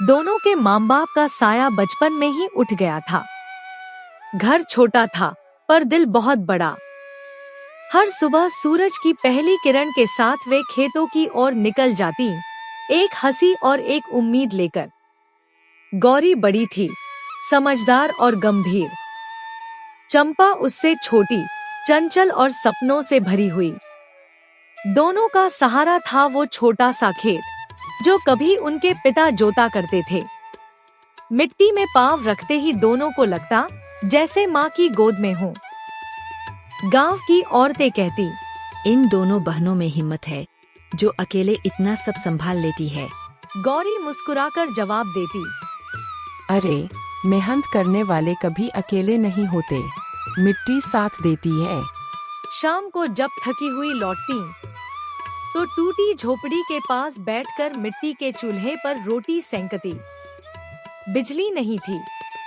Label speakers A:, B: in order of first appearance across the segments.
A: दोनों के माँ बाप का साया बचपन में ही उठ गया था। घर छोटा था पर दिल बहुत बड़ा। हर सुबह सूरज की पहली किरण के साथ वे खेतों की ओर निकल जाती, एक हंसी और एक उम्मीद लेकर। गौरी बड़ी थी, समझदार और गंभीर। चंपा उससे छोटी, चंचल और सपनों से भरी हुई। दोनों का सहारा था वो छोटा सा खेत, जो कभी उनके पिता जोता करते थे। मिट्टी में पाँव रखते ही दोनों को लगता जैसे माँ की गोद में हो। गांव की औरतें कहती,
B: इन दोनों बहनों में हिम्मत है, जो अकेले इतना सब संभाल लेती है।
A: गौरी मुस्कुराकर जवाब देती,
C: अरे, मेहनत करने वाले कभी अकेले नहीं होते, मिट्टी साथ देती है।
A: शाम को जब थकी हुई लौटती, तो टूटी झोपड़ी के पास बैठकर मिट्टी के चूल्हे पर रोटी सेंकती। बिजली नहीं थी,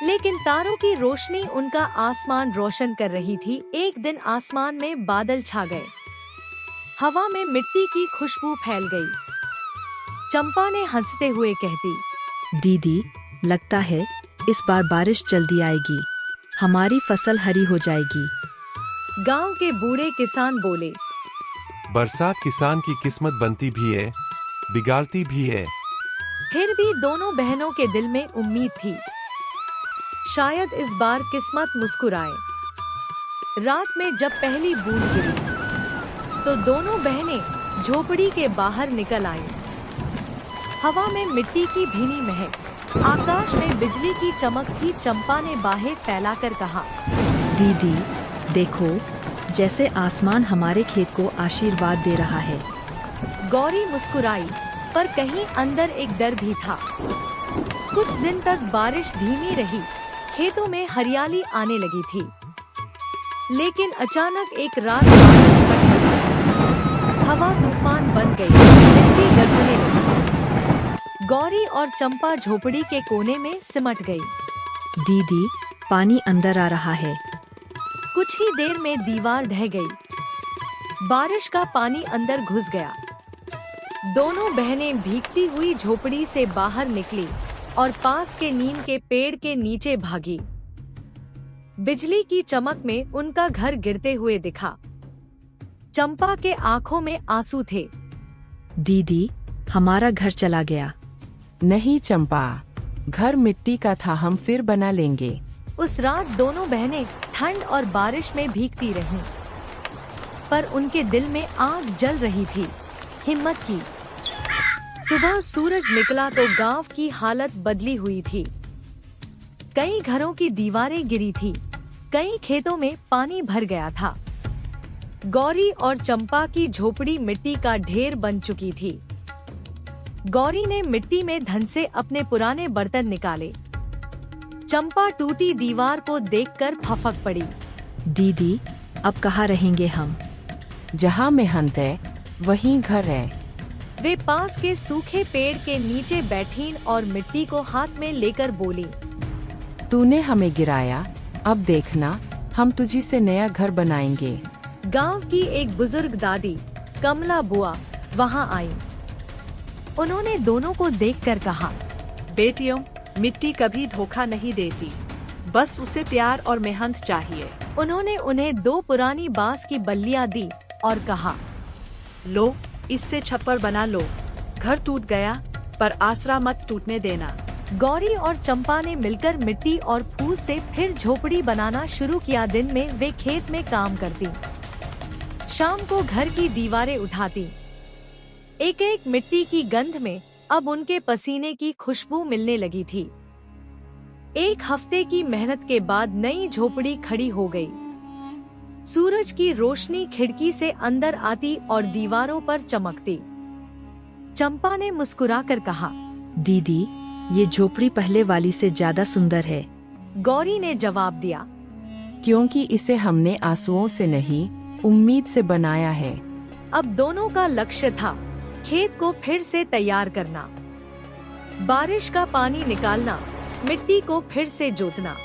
A: लेकिन तारों की रोशनी उनका आसमान रोशन कर रही थी। एक दिन आसमान में बादल छा गए, हवा में मिट्टी की खुशबू फैल गई। चंपा ने हंसते हुए कहती,
B: दीदी, लगता है इस बार बारिश जल्दी आएगी, हमारी फसल हरी हो जाएगी।
A: गांव के बूढ़े किसान बोले,
D: बरसात किसान की किस्मत बनती भी है, बिगाड़ती भी है।
A: फिर भी दोनों बहनों के दिल में उम्मीद थी, शायद इस बार किस्मत मुस्कुराए। रात में जब पहली बूंद गिरी, तो दोनों बहनें झोपड़ी के बाहर निकल आईं। हवा में मिट्टी की भीनी महक, आकाश में बिजली की चमक थी। चंपा ने बाहें फैलाकर कहा,
B: दीदी, देखो, जैसे आसमान हमारे खेत को आशीर्वाद दे रहा है।
A: गौरी मुस्कुराई, पर कहीं अंदर एक डर भी था। कुछ दिन तक बारिश धीमी रही, खेतों में हरियाली आने लगी थी। लेकिन अचानक एक रात बादल फट गए, हवा तूफान बन गई, बिजली गरजने लगी। गौरी और चंपा झोपड़ी के कोने में सिमट गई।
B: दीदी, पानी अंदर आ रहा है।
A: कुछ ही देर में दीवार ढह गई, बारिश का पानी अंदर घुस गया। दोनों बहनें भीगती हुई झोपड़ी से बाहर निकली और पास के नीम के पेड़ के नीचे भागी। बिजली की चमक में उनका घर गिरते हुए दिखा। चंपा के आंखों में आंसू थे।
B: दीदी, हमारा घर चला गया।
C: नहीं चंपा, घर मिट्टी का था, हम फिर बना लेंगे।
A: उस रात दोनों बहनें ठंड और बारिश में भीगती रहीं, पर उनके दिल में आग जल रही थी, हिम्मत की। सुबह सूरज निकला तो गांव की हालत बदली हुई थी। कई घरों की दीवारें गिरी थी, कई खेतों में पानी भर गया था। गौरी और चंपा की झोपड़ी मिट्टी का ढेर बन चुकी थी। गौरी ने मिट्टी में धन से अपने पुराने बर्तन निकाले। चंपा टूटी दीवार को देखकर फफक पड़ी।
B: दीदी, अब कहाँ रहेंगे हम?
C: जहाँ मेहनत है, वहीं घर है।
A: वे पास के सूखे पेड़ के नीचे बैठीं और मिट्टी को हाथ में लेकर बोली,
C: तूने हमें गिराया, अब देखना, हम तुझी से नया घर बनाएंगे।
A: गांव की एक बुजुर्ग दादी, कमला बुआ, वहां आई। उन्होंने दोनों को देखकर कहा,
E: बेटियों, मिट्टी कभी धोखा नहीं देती, बस उसे प्यार और मेहनत चाहिए।
A: उन्होंने उन्हें 2 पुरानी बांस की बल्लियां दी और कहा,
E: लो, इससे छप्पर बना लो। घर टूट गया, पर आसरा मत टूटने देना।
A: गौरी और चंपा ने मिलकर मिट्टी और फूस से फिर झोपड़ी बनाना शुरू किया। दिन में वे खेत में काम करती, शाम को घर की दीवारें उठाती। एक एक मिट्टी की गंध में अब उनके पसीने की खुशबू मिलने लगी थी। एक हफ्ते की मेहनत के बाद नई झोपड़ी खड़ी हो गई। सूरज की रोशनी खिड़की से अंदर आती और दीवारों पर चमकती। चंपा ने मुस्कुराकर कहा,
B: दीदी, ये झोपड़ी पहले वाली से ज्यादा सुंदर है।
A: गौरी ने जवाब दिया,
C: क्योंकि इसे हमने आंसुओं से नहीं, उम्मीद से बनाया है।
A: अब दोनों का लक्ष्य था खेत को फिर से तैयार करना, बारिश का पानी निकालना, मिट्टी को फिर से जोतना।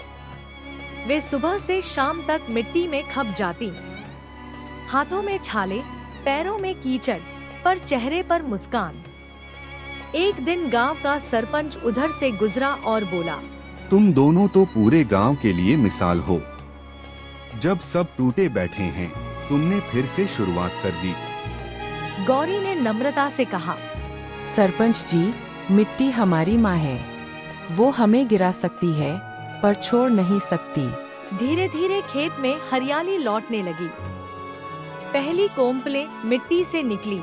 A: वे सुबह से शाम तक मिट्टी में खप जाती, हाथों में छाले, पैरों में कीचड़, पर चेहरे पर मुस्कान। एक दिन गांव का सरपंच उधर से गुजरा और बोला,
F: तुम दोनों तो पूरे गांव के लिए मिसाल हो। जब सब टूटे बैठे हैं, तुमने फिर से शुरुआत कर दी।
A: गौरी ने नम्रता से कहा,
C: सरपंच जी, मिट्टी हमारी माँ है। वो हमें गिरा सकती है पर छोड़ नहीं सकती।
A: धीरे धीरे खेत में हरियाली लौटने लगी। पहली कोम्पलें मिट्टी से निकली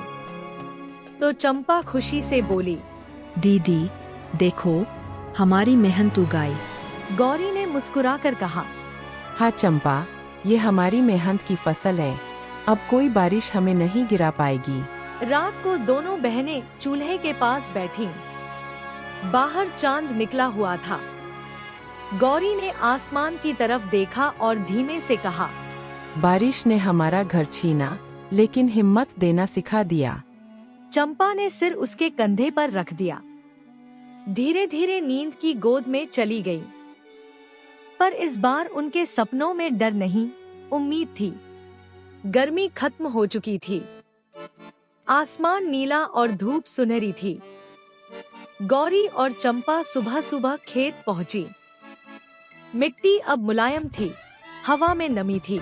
A: तो चंपा खुशी से बोली,
B: दीदी देखो, हमारी मेहनत उगाई।
A: गौरी ने मुस्कुराकर कहा,
C: हाँ चंपा, ये हमारी मेहनत की फसल है। अब कोई बारिश हमें नहीं गिरा पाएगी।
A: रात को दोनों बहनें चूल्हे के पास बैठीं। बाहर चांद निकला हुआ था। गौरी ने आसमान की तरफ देखा और धीमे से कहा,
C: बारिश ने हमारा घर छीना, लेकिन हिम्मत देना सिखा दिया।
A: चंपा ने सिर उसके कंधे पर रख दिया। धीरे धीरे नींद की गोद में चली गई। पर इस बार उनके सपनों में डर नहीं, उम्मीद थी। गर्मी खत्म हो चुकी थी। आसमान नीला और धूप सुनहरी थी। गौरी और चंपा सुबह सुबह खेत पहुंची। मिट्टी अब मुलायम थी, हवा में नमी थी।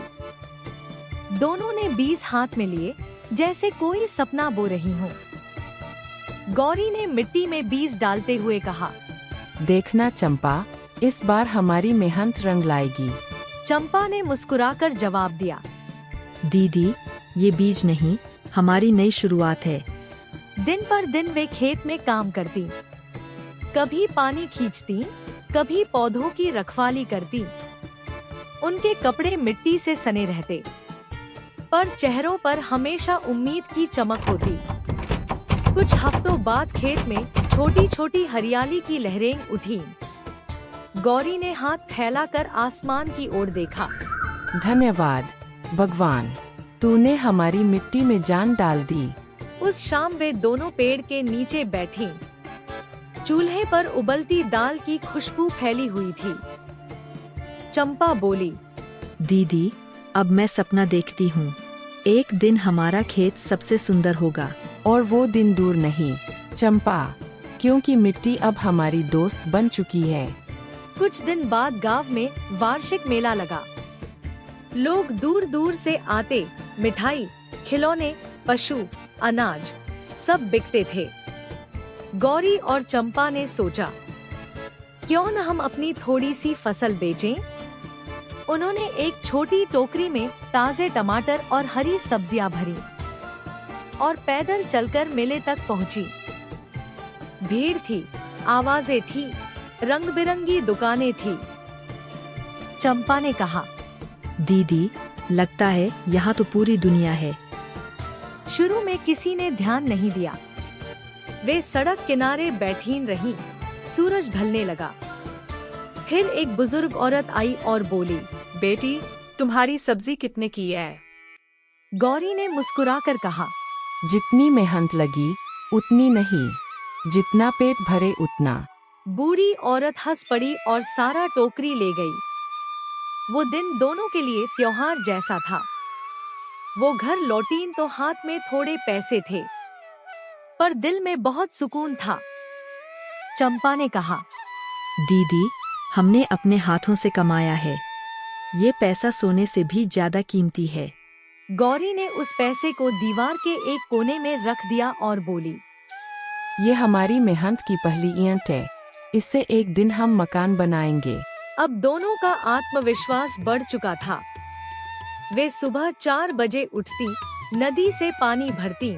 A: दोनों ने बीज हाथ में लिए, जैसे कोई सपना बो रही हो। गौरी ने मिट्टी में बीज डालते हुए कहा,
C: देखना चंपा, इस बार हमारी मेहनत रंग लाएगी।
A: चंपा ने मुस्कुराकर जवाब दिया,
B: दीदी ये बीज नहीं, हमारी नई शुरुआत है।
A: दिन पर दिन वे खेत में काम करती। कभी पानी खींचती, कभी पौधों की रखवाली करती। उनके कपड़े मिट्टी से सने रहते, पर चेहरों पर हमेशा उम्मीद की चमक होती। कुछ हफ्तों बाद खेत में छोटी छोटी हरियाली की लहरें उठीं। गौरी ने हाथ फैलाकर आसमान की ओर देखा।
C: धन्यवाद भगवान, तूने हमारी मिट्टी में जान डाल दी।
A: उस शाम वे दोनों पेड़ के नीचे बैठीं। चूल्हे पर उबलती दाल की खुशबू फैली हुई थी। चंपा बोली,
B: दीदी अब मैं सपना देखती हूँ, एक दिन हमारा खेत सबसे सुंदर होगा।
C: और वो दिन दूर नहीं चंपा, क्योंकि मिट्टी अब हमारी दोस्त बन चुकी है।
A: कुछ दिन बाद गांव में वार्षिक मेला लगा। लोग दूर दूर से आते। मिठाई, खिलौने, पशु, अनाज सब बिकते थे। गौरी और चंपा ने सोचा, क्यों न हम अपनी थोड़ी सी फसल बेचें? उन्होंने एक छोटी टोकरी में ताजे टमाटर और हरी सब्जियां भरी और पैदल चलकर मेले तक पहुंची। भीड़ थी, आवाजें थी, रंग बिरंगी दुकानें थी। चंपा ने कहा,
B: दीदी लगता है यहाँ तो पूरी दुनिया है।
A: शुरू में किसी ने ध्यान नहीं दिया। वे सड़क किनारे बैठी रहीं। सूरज ढलने लगा। फिर एक बुजुर्ग औरत आई और बोली,
E: बेटी, तुम्हारी सब्जी कितने की है?
A: गौरी ने मुस्कुराकर कहा,
C: जितनी मेहनत लगी उतनी नहीं, जितना पेट भरे उतना।
A: बूढ़ी औरत हंस पड़ी और सारा टोकरी ले गई। वो दिन दोनों के लिए त्योहार जैसा था। वो घर लौटीं तो हाथ में थोड़े पैसे थे, पर दिल में बहुत सुकून था। चंपा ने कहा,
B: दीदी हमने अपने हाथों से कमाया है, ये पैसा सोने से भी ज्यादा कीमती है।
A: गौरी ने उस पैसे को दीवार के एक कोने में रख दिया और बोली,
C: ये हमारी मेहनत की पहली ईंट है, इससे एक दिन हम मकान बनाएंगे।
A: अब दोनों का आत्मविश्वास बढ़ चुका था। वे सुबह 4 बजे उठती, नदी से पानी भरती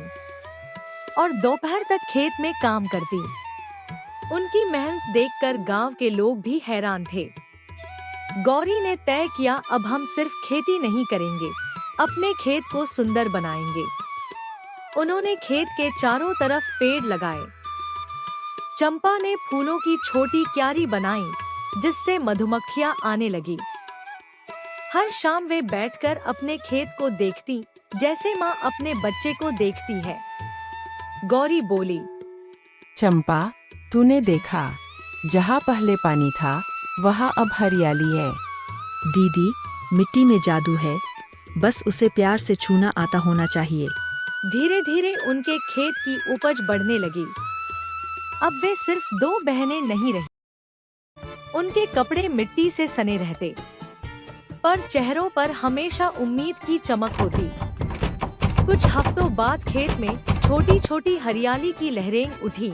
A: और दोपहर तक खेत में काम करती। उनकी मेहनत देखकर गांव के लोग भी हैरान थे। गौरी ने तय किया, अब हम सिर्फ खेती नहीं करेंगे, अपने खेत को सुंदर बनाएंगे। उन्होंने खेत के चारों तरफ पेड़ लगाए। चंपा ने फूलों की छोटी क्यारी बनाई, जिससे मधुमक्खियां आने लगी। हर शाम वे बैठकर अपने खेत को देखती, जैसे माँ अपने बच्चे को देखती है। गौरी बोली,
C: चंपा, तूने देखा, जहाँ पहले पानी था वहाँ अब हरियाली है।
B: दीदी मिट्टी में जादू है, बस उसे प्यार से छूना आता होना चाहिए।
A: धीरे धीरे उनके खेत की उपज बढ़ने लगी। अब वे सिर्फ 2 बहनें नहीं रही। उनके कपड़े मिट्टी से सने रहते, पर चेहरों पर हमेशा उम्मीद की चमक होती। कुछ हफ्तों बाद खेत में छोटी छोटी हरियाली की लहरें उठीं।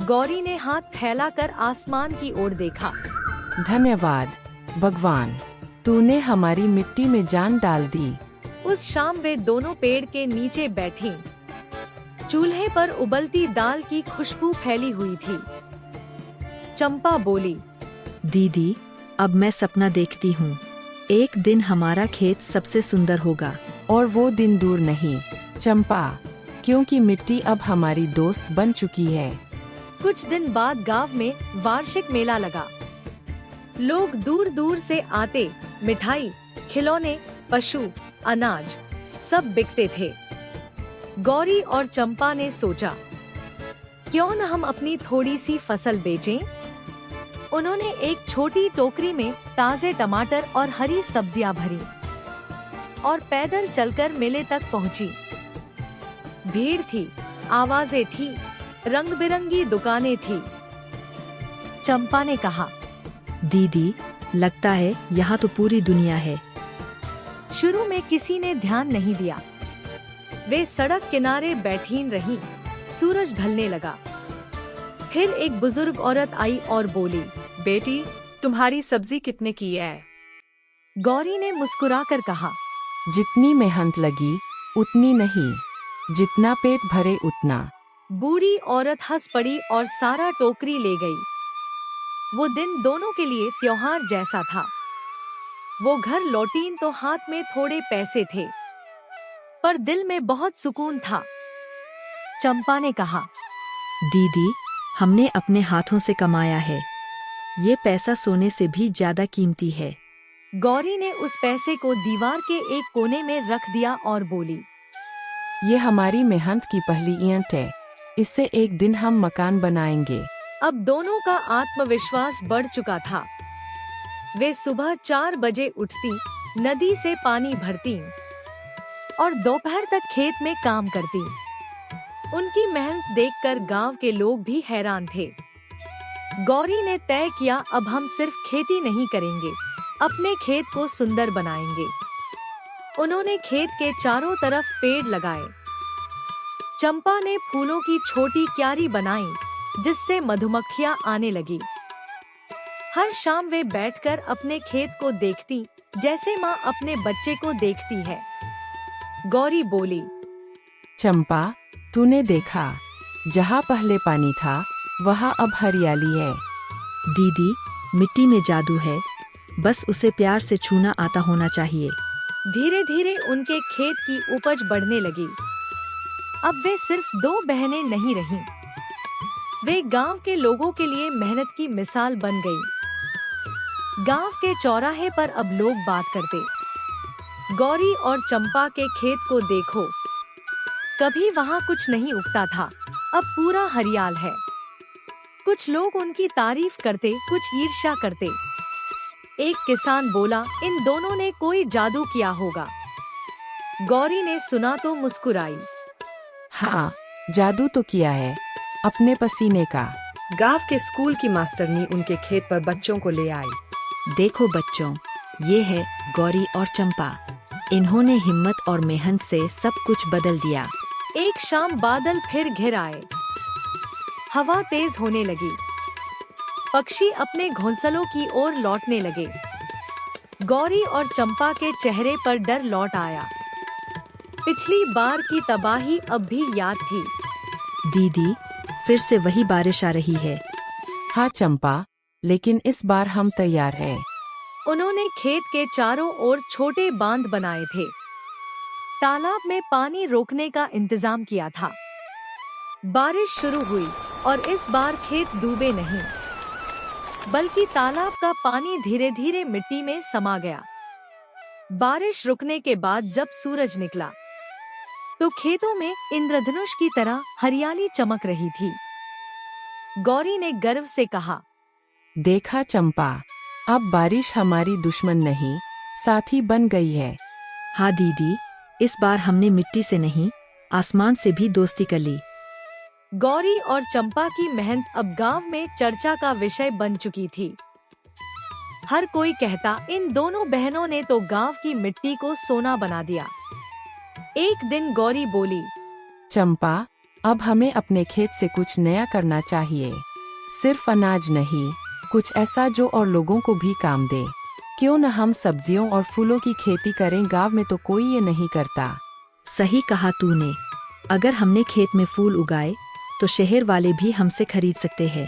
A: गौरी ने हाथ फैलाकर आसमान की ओर देखा।
C: धन्यवाद भगवान, तूने हमारी मिट्टी में जान डाल दी।
A: उस शाम वे दोनों पेड़ के नीचे बैठीं। चूल्हे पर उबलती दाल की खुशबू फैली हुई थी। चंपा बोली,
B: दीदी, अब मैं सपना देखती हूँ। एक दिन हमारा खेत सबसे सुंदर होगा।
C: और वो दिन दूर नहीं चंपा, क्योंकि मिट्टी अब हमारी दोस्त बन चुकी है।
A: कुछ दिन बाद गांव में वार्षिक मेला लगा। लोग दूर दूर से आते। मिठाई, खिलौने, पशु, अनाज सब बिकते थे। गौरी और चंपा ने सोचा, क्यों न हम अपनी थोड़ी सी फसल बेचें? उन्होंने एक छोटी टोकरी में ताजे टमाटर और हरी सब्जियां भरी और पैदल चलकर मेले तक पहुंची। भीड़ थी, आवाजें थी, रंग बिरंगी दुकानें थी। चंपा ने कहा,
B: दीदी, लगता है यहाँ तो पूरी दुनिया है।
A: शुरू में किसी ने ध्यान नहीं दिया। वे सड़क किनारे बैठी रहीं। सूरज ढलने लगा। फिर एक बुजुर्ग औरत आई और बोली,
E: बेटी, तुम्हारी सब्जी कितने की है?
A: गौरी ने मुस्कुराकर कहा,
C: जितनी मेहनत लगी उतनी नहीं, जितना पेट भरे उतना।
A: बूढ़ी औरत हंस पड़ी और सारा टोकरी ले गई। वो दिन दोनों के लिए त्योहार जैसा था। वो घर लौटीं तो हाथ में थोड़े पैसे थे, पर दिल में बहुत सुकून था। चंपा ने कहा,
B: दीदी, हमने अपने हाथों से कमाया है। ये पैसा सोने से भी ज्यादा कीमती है।
A: गौरी ने उस पैसे को दीवार के एक कोने में रख दिया और बोली,
C: ये हमारी मेहनत की पहली ईंट है। इससे एक दिन हम मकान बनाएंगे।
A: अब दोनों का आत्मविश्वास बढ़ चुका था। वे सुबह 4 बजे उठती, नदी से पानी भरती और दोपहर तक खेत में काम करती। उनकी मेहनत देखकर गांव के लोग भी हैरान थे। गौरी ने तय किया, अब हम सिर्फ खेती नहीं करेंगे, अपने खेत को सुंदर बनाएंगे। उन्होंने खेत के चारों तरफ पेड़ लगाए। चंपा ने फूलों की छोटी क्यारी बनाई, जिससे मधुमक्खियां आने लगी। हर शाम वे बैठकर अपने खेत को देखती, जैसे माँ अपने बच्चे को देखती है। गौरी बोली,
C: चंपा, तूने देखा, जहाँ पहले पानी था वहाँ अब हरियाली है।
B: दीदी, मिट्टी में जादू है, बस उसे प्यार से छूना आता होना चाहिए।
A: धीरे धीरे उनके खेत की उपज बढ़ने लगी। अब वे सिर्फ 2 बहनें नहीं रहीं। वे गांव के लोगों के लिए मेहनत की मिसाल बन गई। गांव के चौराहे पर अब लोग बात करते, गौरी और चंपा के खेत को देखो, कभी वहाँ कुछ नहीं उगता था, अब पूरा हरियाल है। कुछ लोग उनकी तारीफ करते, कुछ ईर्ष्या करते। एक किसान बोला, इन दोनों ने कोई जादू किया होगा। गौरी ने सुना तो मुस्कुराई।
C: हाँ, जादू तो किया है, अपने पसीने का।
G: गांव के स्कूल की मास्टरनी उनके खेत पर बच्चों को ले आई।
B: देखो बच्चों, ये है गौरी और चंपा। इन्होंने हिम्मत और मेहनत से सब कुछ बदल दिया।
A: एक शाम बादल फिर घिर आए। हवा तेज होने लगी। पक्षी अपने घोंसलों की ओर लौटने लगे। गौरी और चंपा के चेहरे पर डर लौट आया। पिछली बार की तबाही अब भी याद थी।
B: दीदी, फिर से वही बारिश आ रही है।
C: हाँ चंपा, लेकिन इस बार हम तैयार हैं।
A: उन्होंने खेत के चारों ओर छोटे बांध बनाए थे। तालाब में पानी रोकने का इंतजाम किया था। बारिश शुरू हुई और इस बार खेत डूबे नहीं, बल्कि तालाब का पानी धीरे धीरे मिट्टी में समा गया। बारिश रुकने के बाद जब सूरज निकला, तो खेतों में इंद्रधनुष की तरह हरियाली चमक रही थी। गौरी ने गर्व से कहा,
C: देखा चंपा, अब बारिश हमारी दुश्मन नहीं, साथी बन गई है।
B: हाँ दीदी, इस बार हमने मिट्टी से नहीं, आसमान से भी दोस्ती कर ली।
A: गौरी और चंपा की मेहनत अब गांव में चर्चा का विषय बन चुकी थी। हर कोई कहता, इन दोनों बहनों ने तो गांव की मिट्टी को सोना बना दिया। एक दिन गौरी बोली,
C: चंपा, अब हमें अपने खेत से कुछ नया करना चाहिए। सिर्फ अनाज नहीं, कुछ ऐसा जो और लोगों को भी काम दे। क्यों न हम सब्जियों और फूलों की खेती करें, गांव में तो कोई ये नहीं करता।
B: सही कहा तूने। अगर हमने खेत में फूल उगाए तो शहर वाले भी हमसे खरीद सकते हैं।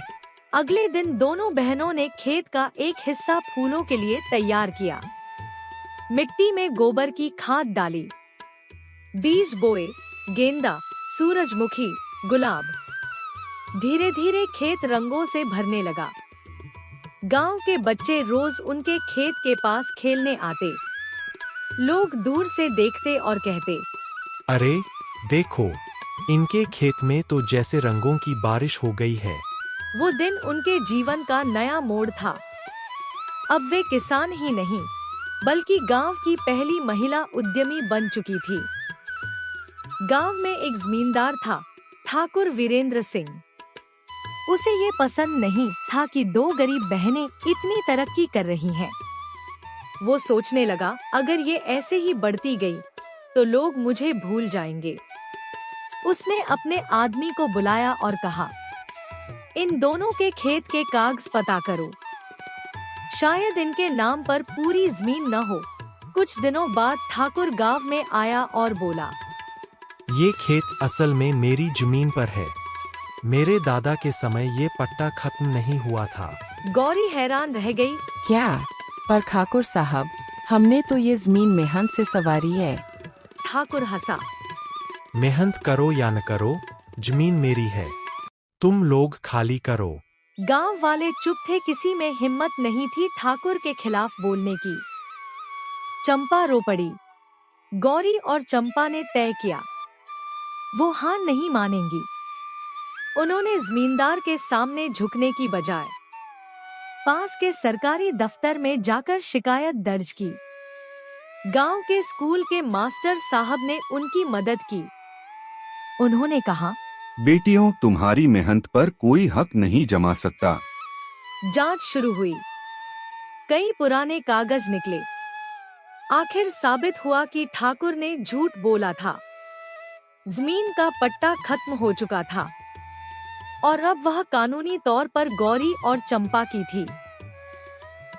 A: अगले दिन दोनों बहनों ने खेत का एक हिस्सा फूलों के लिए तैयार किया। मिट्टी में गोबर की खाद डाली, बीज बोए, गेंदा, सूरजमुखी, गुलाब। धीरे धीरे खेत रंगों से भरने लगा। गांव के बच्चे रोज उनके खेत के पास खेलने आते। लोग दूर से देखते और कहते,
H: अरे देखो, इनके खेत में तो जैसे रंगों की बारिश हो गई है।
A: वो दिन उनके जीवन का नया मोड़ था। अब वे किसान ही नहीं, बल्कि गांव की पहली महिला उद्यमी बन चुकी थी। गांव में एक जमींदार था, ठाकुर वीरेंद्र सिंह। उसे ये पसंद नहीं था कि दो गरीब बहनें इतनी तरक्की कर रही हैं। वो सोचने लगा, अगर ये ऐसे ही बढ़ती गई तो लोग मुझे भूल जाएंगे। उसने अपने आदमी को बुलाया और कहा, इन दोनों के खेत के कागज पता करो। शायद इनके नाम पर पूरी जमीन न हो। कुछ दिनों बाद ठाकुर गांव में आया और बोला,
H: ये खेत असल में मेरी जमीन पर है। मेरे दादा के समय ये पट्टा खत्म नहीं हुआ था।
A: गौरी हैरान रह गई।
C: क्या? पर ठाकुर साहब, हमने तो ये जमीन मेहनत से सवारी है।
A: ठाकुर हंसा।
H: मेहनत करो या न करो, जमीन मेरी है। तुम लोग खाली करो।
A: गांव वाले चुप थे, किसी में हिम्मत नहीं थी ठाकुर के खिलाफ बोलने की। चंपा रो पड़ी। गौरी और चंपा ने तय किया, वो हार नहीं मानेंगी। उन्होंने जमींदार के सामने झुकने की बजाय पास के सरकारी दफ्तर में जाकर शिकायत दर्ज की। गांव के स्कूल के मास्टर साहब ने उनकी मदद की। उन्होंने कहा,
F: बेटियों, तुम्हारी मेहनत पर कोई हक नहीं जमा सकता।
A: जांच शुरू हुई। कई पुराने कागज निकले। आखिर साबित हुआ कि ठाकुर ने झूठ बोला था। जमीन का पट्टा खत्म हो चुका था और अब वह कानूनी तौर पर गौरी और चंपा की थी।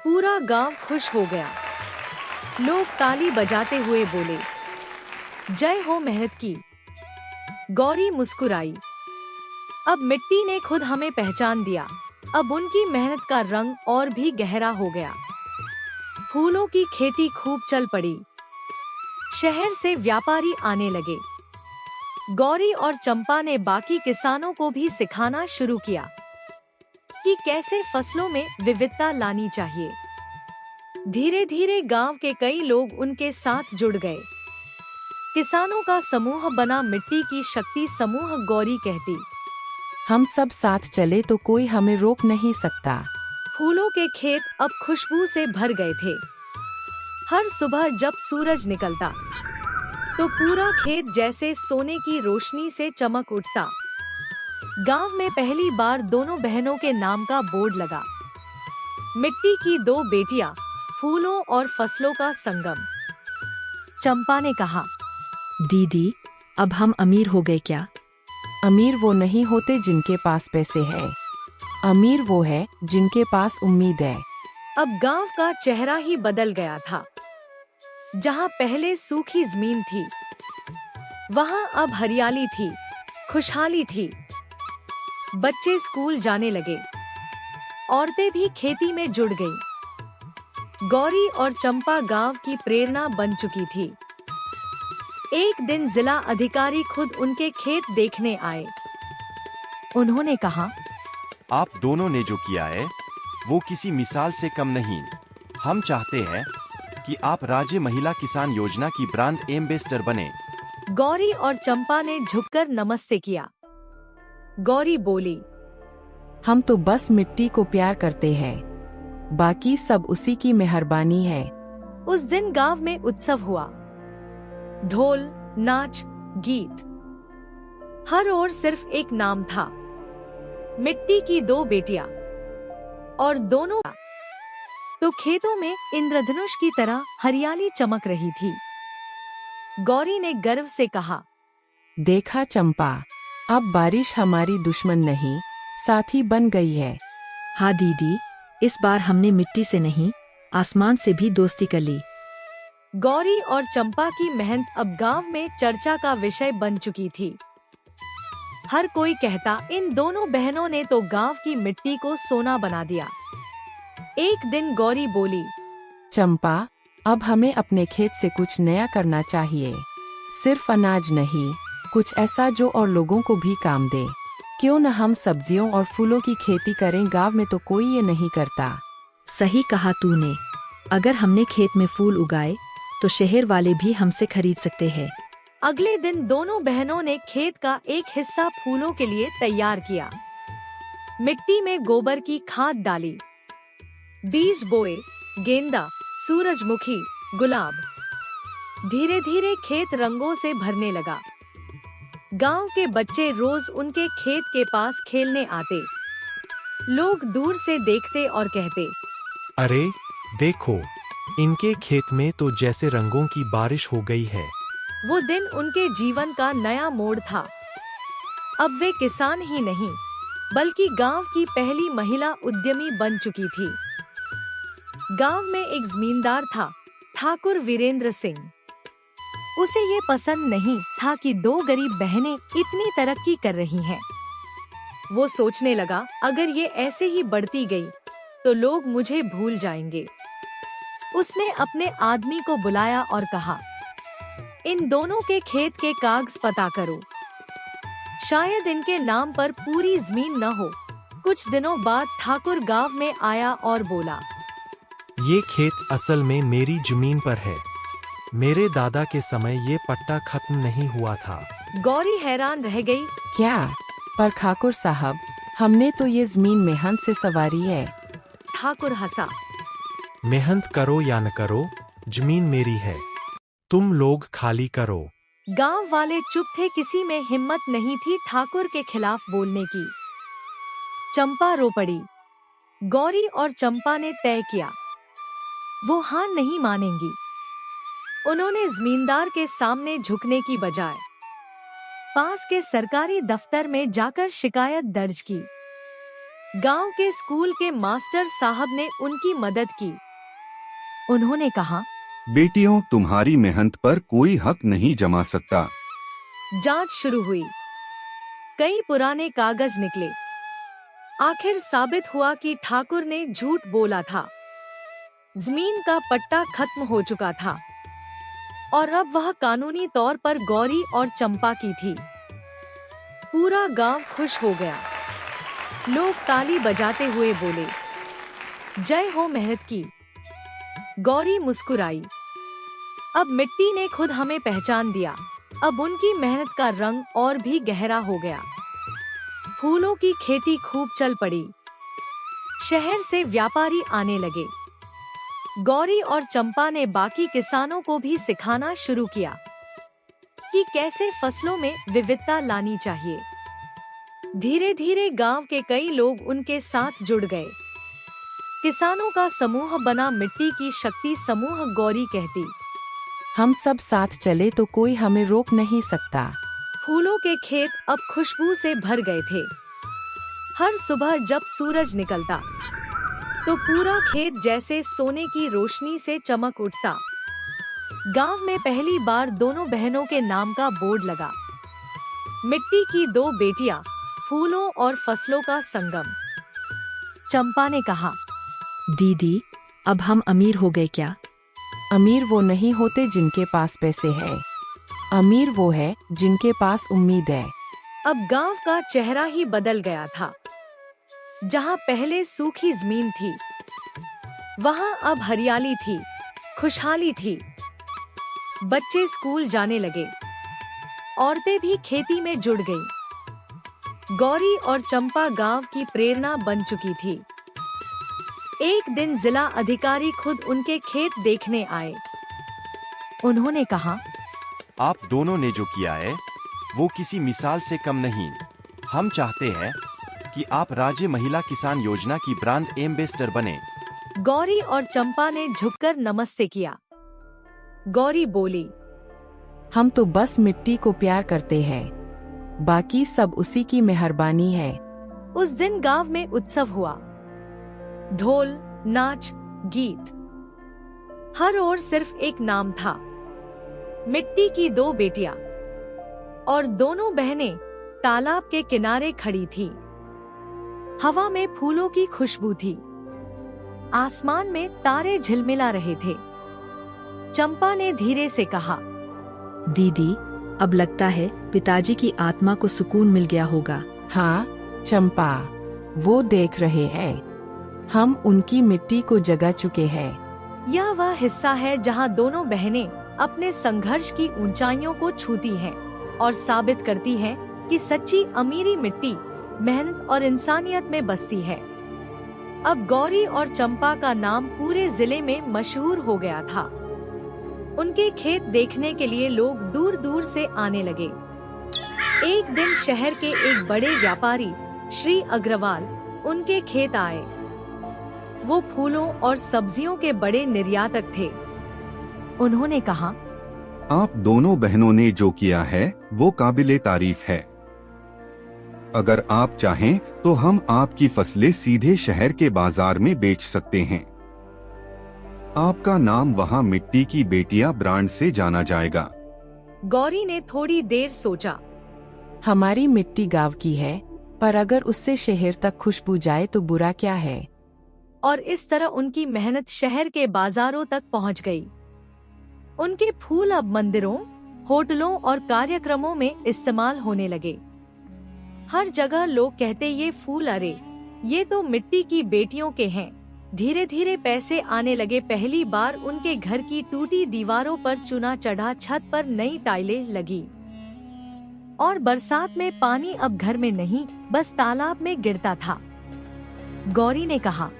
A: पूरा गांव खुश हो गया। लोग ताली बजाते हुए बोले, जय हो मेहनत की। गौरी मुस्कुराई। अब मिट्टी ने खुद हमें पहचान दिया। अब उनकी मेहनत का रंग और भी गहरा हो गया। फूलों की खेती खूब चल पड़ी। शहर से व्यापारी आने लगे। गौरी और चंपा ने बाकी किसानों को भी सिखाना शुरू किया कि कैसे फसलों में विविधता लानी चाहिए। धीरे धीरे गांव के कई लोग उनके साथ जुड़ गए। किसानों का समूह बना मिट्टी की शक्ति समूह। गौरी कहती,
C: हम सब साथ चले तो कोई हमें रोक नहीं सकता।
A: फूलों के खेत अब खुशबू से भर गए थे। हर सुबह जब सूरज निकलता तो पूरा खेत जैसे सोने की रोशनी से चमक उठता। गांव में पहली बार दोनों बहनों के नाम का बोर्ड लगा। मिट्टी की दो बेटियां, फूलों और फसलों का संगम। चंपा ने कहा,
B: दीदी, अब हम अमीर हो गए क्या?
C: अमीर वो नहीं होते जिनके पास पैसे है, अमीर वो है जिनके पास उम्मीद है।
A: अब गांव का चेहरा ही बदल गया था। जहां पहले सूखी जमीन थी, वहां अब हरियाली थी, खुशहाली थी। बच्चे स्कूल जाने लगे। औरतें भी खेती में जुड़ गईं। गौरी और चंपा गांव की प्रेरणा बन चुकी थी। एक दिन जिला अधिकारी खुद उनके खेत देखने आए। उन्होंने कहा,
I: आप दोनों ने जो किया है वो किसी मिसाल से कम नहीं। हम चाहते हैं कि आप राज्य महिला किसान योजना की ब्रांड एम्बेसडर बने।
A: गौरी और चंपा ने झुककर नमस्ते किया। गौरी बोली,
C: हम तो बस मिट्टी को प्यार करते हैं, बाकी सब उसी की मेहरबानी है।
A: उस दिन गांव में उत्सव हुआ। ढोल, नाच, गीत। हर ओर सिर्फ एक नाम था, मिट्टी की दो बेटियां। और दोनों तो खेतों में इंद्रधनुष की तरह हरियाली चमक रही थी। गौरी ने गर्व से कहा,
C: देखा चंपा, अब बारिश हमारी दुश्मन नहीं, साथी बन गई है।
B: हाँ दीदी, इस बार हमने मिट्टी से नहीं, आसमान से भी दोस्ती कर ली।
A: गौरी और चंपा की मेहनत अब गांव में चर्चा का विषय बन चुकी थी। हर कोई कहता, इन दोनों बहनों ने तो गांव की मिट्टी को सोना बना दिया। एक दिन गौरी बोली,
C: चंपा, अब हमें अपने खेत से कुछ नया करना चाहिए। सिर्फ अनाज नहीं, कुछ ऐसा जो और लोगों को भी काम दे। क्यों न हम सब्जियों और फूलों की खेती करें, गांव में तो कोई ये नहीं करता।
B: सही कहा तूने। अगर हमने खेत में फूल उगाए तो शहर वाले भी हमसे खरीद सकते हैं।
A: अगले दिन दोनों बहनों ने खेत का एक हिस्सा फूलों के लिए तैयार किया। मिट्टी में गोबर की खाद डाली, बीज बोए, गेंदा, सूरजमुखी, गुलाब। धीरे धीरे खेत रंगों से भरने लगा। गांव के बच्चे रोज उनके खेत के पास खेलने आते। लोग दूर से देखते और कहते,
H: अरे देखो, इनके खेत में तो जैसे रंगों की बारिश हो गई है।
A: वो दिन उनके जीवन का नया मोड़ था। अब वे किसान ही नहीं, बल्कि गांव की पहली महिला उद्यमी बन चुकी थी। गांव में एक जमींदार था, ठाकुर वीरेंद्र सिंह। उसे ये पसंद नहीं था कि दो गरीब बहनें इतनी तरक्की कर रही हैं। वो सोचने लगा, अगर ये ऐसे ही बढ़ती गई तो लोग मुझे भूल जाएंगे। उसने अपने आदमी को बुलाया और कहा, इन दोनों के खेत के कागज पता करो। शायद इनके नाम पर पूरी जमीन न हो। कुछ दिनों बाद ठाकुर गांव में आया और बोला,
H: ये खेत असल में मेरी जमीन पर है। मेरे दादा के समय ये पट्टा खत्म नहीं हुआ था।
A: गौरी हैरान रह गई।
C: क्या? पर ठाकुर साहब, हमने तो ये जमीन मेहनत से सवारी है।
A: ठाकुर हंसा।
H: मेहनत करो या न करो, जमीन मेरी है। तुम लोग खाली करो।
A: गांव वाले चुप थे, किसी में हिम्मत नहीं थी ठाकुर के खिलाफ बोलने की। चंपा रो पड़ी। गौरी और चंपा ने तय किया, वो हार नहीं मानेंगी। उन्होंने जमींदार के सामने झुकने की बजाय पास के सरकारी दफ्तर में जाकर शिकायत दर्ज की। गांव के स्कूल के मास्टर साहब ने उनकी मदद की। उन्होंने कहा,
F: बेटियों, तुम्हारी मेहनत पर कोई हक नहीं जमा सकता।
A: जांच शुरू हुई। कई पुराने कागज निकले। आखिर साबित हुआ कि ठाकुर ने झूठ बोला था। जमीन का पट्टा खत्म हो चुका था और अब वह कानूनी तौर पर गौरी और चंपा की थी। पूरा गांव खुश हो गया। लोग ताली बजाते हुए बोले, जय हो मेहनत की। गौरी मुस्कुराई। अब मिट्टी ने खुद हमें पहचान दिया। अब उनकी मेहनत का रंग और भी गहरा हो गया। फूलों की खेती खूब चल पड़ी। शहर से व्यापारी आने लगे। गौरी और चंपा ने बाकी किसानों को भी सिखाना शुरू किया कि कैसे फसलों में विविधता लानी चाहिए। धीरे धीरे गांव के कई लोग उनके साथ जुड़ गए। किसानों का समूह बना मिट्टी की शक्ति समूह। गौरी कहती,
C: हम सब साथ चले तो कोई हमें रोक नहीं सकता।
A: फूलों के खेत अब खुशबू से भर गए थे। हर सुबह जब सूरज निकलता तो पूरा खेत जैसे सोने की रोशनी से चमक उठता। गांव में पहली बार दोनों बहनों के नाम का बोर्ड लगा, मिट्टी की दो बेटियां, फूलों और फसलों का संगम। चंपा ने कहा,
B: दीदी, अब हम अमीर हो गए क्या?
C: अमीर वो नहीं होते जिनके पास पैसे है, अमीर वो है जिनके पास उम्मीद है।
A: अब गांव का चेहरा ही बदल गया था। जहां पहले सूखी जमीन थी, वहां अब हरियाली थी, खुशहाली थी। बच्चे स्कूल जाने लगे, औरतें भी खेती में जुड़ गईं। गौरी और चंपा गांव की प्रेरणा बन चुकी थी। एक दिन जिला अधिकारी खुद उनके खेत देखने आए। उन्होंने कहा,
I: आप दोनों ने जो किया है वो किसी मिसाल से कम नहीं। हम चाहते हैं कि आप राज्य महिला किसान योजना की ब्रांड एम्बेसडर बने।
A: गौरी और चंपा ने झुककर नमस्ते किया। गौरी बोली,
C: हम तो बस मिट्टी को प्यार करते हैं, बाकी सब उसी की मेहरबानी है।
A: उस दिन गांव में उत्सव हुआ। ढोल, नाच, गीत, हर ओर सिर्फ एक नाम था, मिट्टी की दो बेटियां। और दोनों बहनें तालाब के किनारे खड़ी थी। हवा में फूलों की खुशबू थी, आसमान में तारे झिलमिला रहे थे। चंपा ने धीरे से कहा,
B: दीदी, अब लगता है पिताजी की आत्मा को सुकून मिल गया होगा।
C: हाँ चंपा, वो देख रहे हैं, हम उनकी मिट्टी को जगा चुके हैं।
A: यह वह हिस्सा है जहां दोनों बहनें अपने संघर्ष की ऊंचाइयों को छूती हैं और साबित करती हैं कि सच्ची अमीरी मिट्टी, मेहनत और इंसानियत में बसती है। अब गौरी और चंपा का नाम पूरे जिले में मशहूर हो गया था। उनके खेत देखने के लिए लोग दूर दूर से आने लगे। एक दिन शहर के एक बड़े व्यापारी श्री अग्रवाल उनके खेत आए। वो फूलों और सब्जियों के बड़े निर्यातक थे। उन्होंने कहा,
F: आप दोनों बहनों ने जो किया है वो काबिले तारीफ है। अगर आप चाहें तो हम आपकी फसलें सीधे शहर के बाजार में बेच सकते हैं। आपका नाम वहाँ मिट्टी की बेटियां ब्रांड से जाना जाएगा।
A: गौरी ने थोड़ी देर सोचा।
C: हमारी मिट्टी गांव की है, पर अगर उससे शहर तक खुशबू जाए तो बुरा क्या है।
A: और इस तरह उनकी मेहनत शहर के बाजारों तक पहुंच गई। उनके फूल अब मंदिरों, होटलों और कार्यक्रमों में इस्तेमाल होने लगे। हर जगह लोग कहते ये फूल, अरे ये तो मिट्टी की बेटियों के हैं। धीरे धीरे पैसे आने लगे। पहली बार उनके घर की टूटी दीवारों पर चूना चढ़ा, छत पर नई टाइलें लगी और बरसात में पानी अब घर में नहीं, बस तालाब में गिरता था। गौरी ने कहा,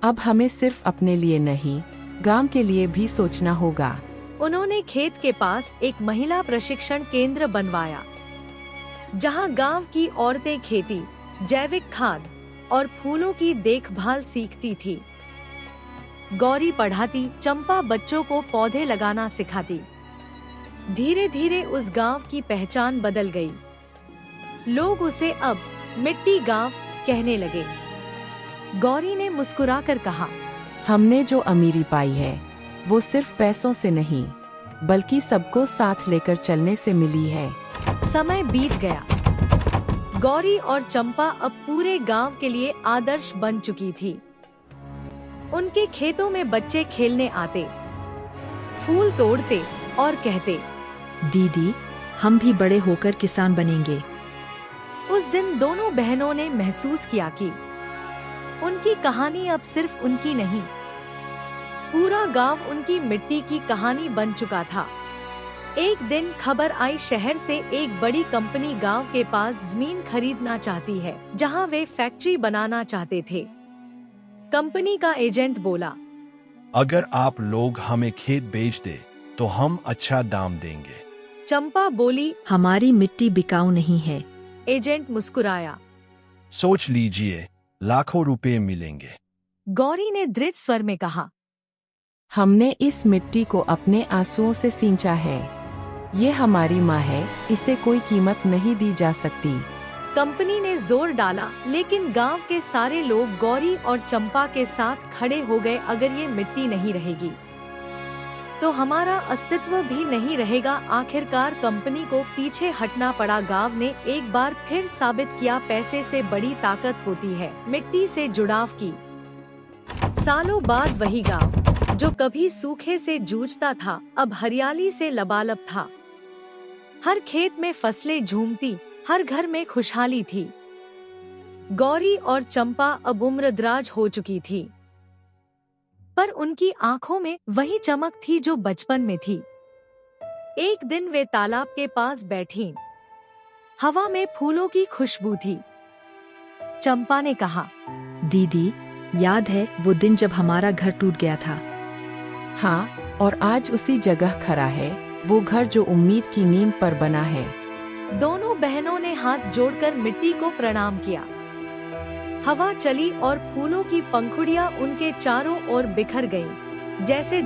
C: अब हमें सिर्फ अपने लिए नहीं, गांव के लिए भी सोचना होगा।
A: उन्होंने खेत के पास एक महिला प्रशिक्षण केंद्र बनवाया, जहां गांव की औरतें खेती, जैविक खाद और फूलों की देखभाल सीखती थी। गौरी पढ़ाती, चंपा बच्चों को पौधे लगाना सिखाती। धीरे धीरे उस गांव की पहचान बदल गई। लोग उसे अब मिट्टी गांव कहने लगे। गौरी ने मुस्कुराकर कहा,
C: हमने जो अमीरी पाई है वो सिर्फ पैसों से नहीं, बल्कि सबको साथ लेकर चलने से मिली है।
A: समय बीत गया। गौरी और चंपा अब पूरे गांव के लिए आदर्श बन चुकी थी। उनके खेतों में बच्चे खेलने आते, फूल तोड़ते और कहते,
B: दीदी, हम भी बड़े होकर किसान बनेंगे।
A: उस दिन दोनों बहनों ने महसूस किया कि उनकी कहानी अब सिर्फ उनकी नहीं, पूरा गांव उनकी मिट्टी की कहानी बन चुका था। एक दिन खबर आई, शहर से एक बड़ी कंपनी गांव के पास जमीन खरीदना चाहती है, जहां वे फैक्ट्री बनाना चाहते थे। कंपनी का एजेंट बोला,
J: अगर आप लोग हमें खेत बेच दे तो हम अच्छा दाम देंगे।
A: चंपा बोली,
B: हमारी मिट्टी बिकाऊ नहीं है।
A: एजेंट मुस्कुराया,
J: सोच लीजिए, लाखों रुपए मिलेंगे।
A: गौरी ने दृढ़ स्वर में कहा,
C: हमने इस मिट्टी को अपने आंसुओं से सींचा है। ये हमारी माँ है, इसे कोई कीमत नहीं दी जा सकती।
A: कंपनी ने जोर डाला, लेकिन गांव के सारे लोग गौरी और चंपा के साथ खड़े हो गए। अगर ये मिट्टी नहीं रहेगी तो हमारा अस्तित्व भी नहीं रहेगा। आखिरकार कंपनी को पीछे हटना पड़ा। गांव ने एक बार फिर साबित किया, पैसे से बड़ी ताकत होती है मिट्टी से जुड़ाव की। सालों बाद वही गांव जो कभी सूखे से जूझता था, अब हरियाली से लबालब था। हर खेत में फसलें झूमती, हर घर में खुशहाली थी। गौरी और चंपा अब उम्रदराज हो चुकी थी, पर उनकी आंखों में वही चमक थी जो बचपन में थी। एक दिन वे तालाब के पास बैठीं। हवा में फूलों की खुशबू थी। चंपा ने कहा,
B: दीदी, याद है वो दिन जब हमारा घर टूट गया था?
C: हाँ, और आज उसी जगह खड़ा है वो घर जो उम्मीद की नींव पर बना है।
A: दोनों बहनों ने हाथ जोड़कर मिट्टी को प्रणाम किया। हवा चली और फूलों की पंखुड़ियां उनके चारों ओर बिखर गईं, जैसे